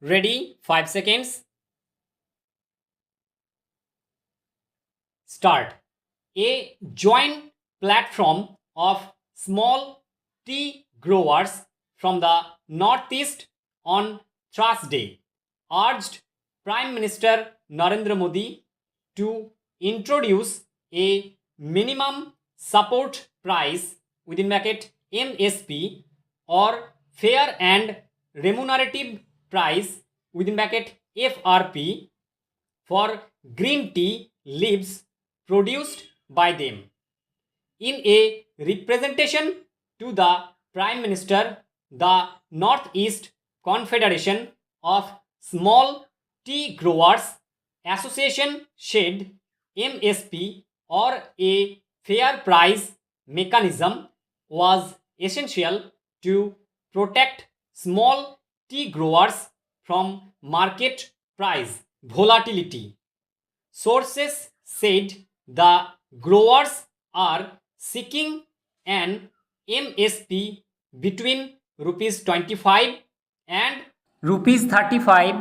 Ready? 5 seconds. Start. A joint platform of small tea growers from the Northeast on Thursday urged Prime Minister Narendra Modi to introduce a minimum support price within bracket MSP or fair and remunerative price within bracket FRP for green tea leaves produced by them. In a representation to the Prime Minister, the Northeast Confederation of Small Tea Growers Association said MSP or a fair price mechanism was essential to protect small tea growers from market price volatility. Sources said the growers are seeking an MSP between rupees 25 and rupees 35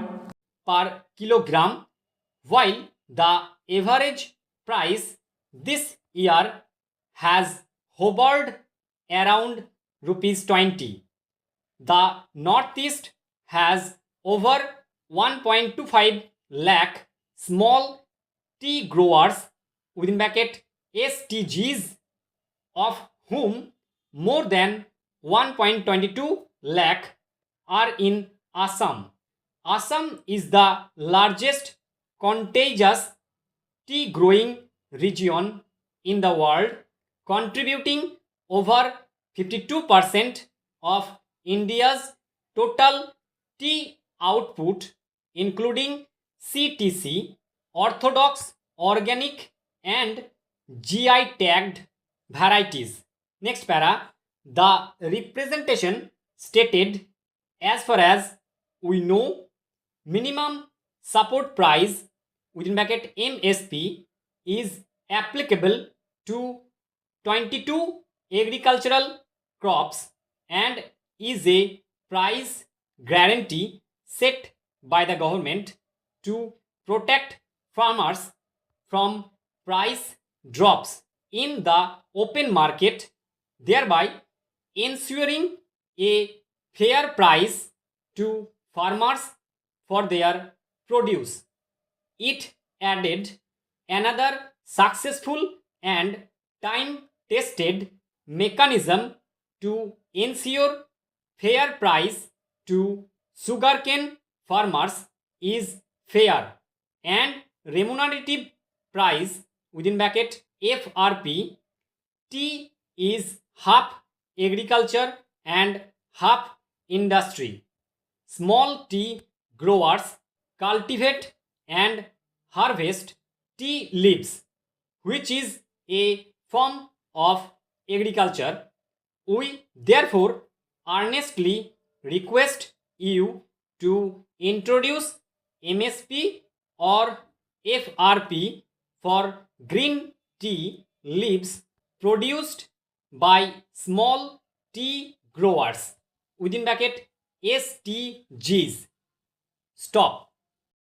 per kilogram, while the average price this year has hovered around rupees 20. The Northeast has over 1.25 lakh small tea growers within bracket STGs, of whom more than 1.22 lakh are in Assam. Assam is the largest contagious tea growing region in the world, contributing over 52% of India's total tea output, including CTC, orthodox, organic, and GI tagged varieties. Next para, the representation stated, as far as we know, minimum support price within bracket MSP is applicable to 22 agricultural crops and is a price guarantee set by the government to protect farmers from price drops in the open market, thereby ensuring a fair price to farmers for their produce. It added another successful and time tested mechanism to ensure fair price to sugarcane farmers is fair and remunerative price within bracket FRP. Tea is half agriculture and half industry. Small tea growers cultivate and harvest tea leaves, which is a form of agriculture. We therefore earnestly request you to introduce MSP or FRP for green tea leaves produced by small tea growers within bracket STGs. Stop.